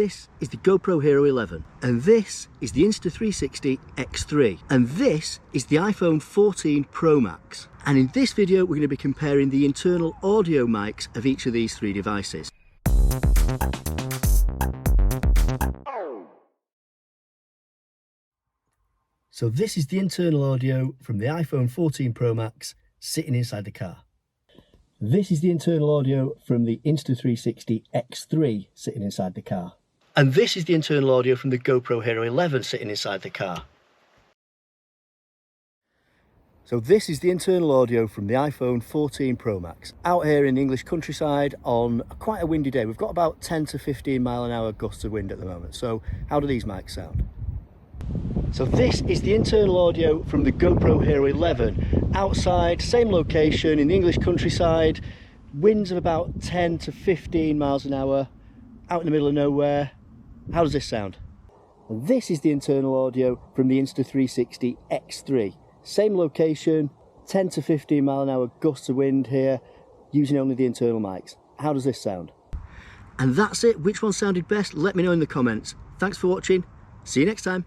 This is the GoPro Hero 11, and this is the Insta360 X3, and this is the iPhone 14 Pro Max. And in this video, we're going to be comparing the internal audio mics of each of these three devices. So this is the internal audio from the iPhone 14 Pro Max sitting inside the car. This is the internal audio from the Insta360 X3 sitting inside the car. And this is the internal audio from the GoPro Hero 11 sitting inside the car. So this is the internal audio from the iPhone 14 Pro Max. Out here in the English countryside on quite a windy day. We've got about 10 to 15 mile an hour gusts of wind at the moment. So how do these mics sound? So this is the internal audio from the GoPro Hero 11. Outside, same location in the English countryside, winds of about 10 to 15 miles an hour, out in the middle of nowhere. How does this sound? And this is the internal audio from the Insta360 X3. Same location, 10 to 15 mile an hour gusts of wind here, using only the internal mics. How does this sound? And that's it. Which one sounded best? Let me know in the comments. Thanks for watching. See you next time.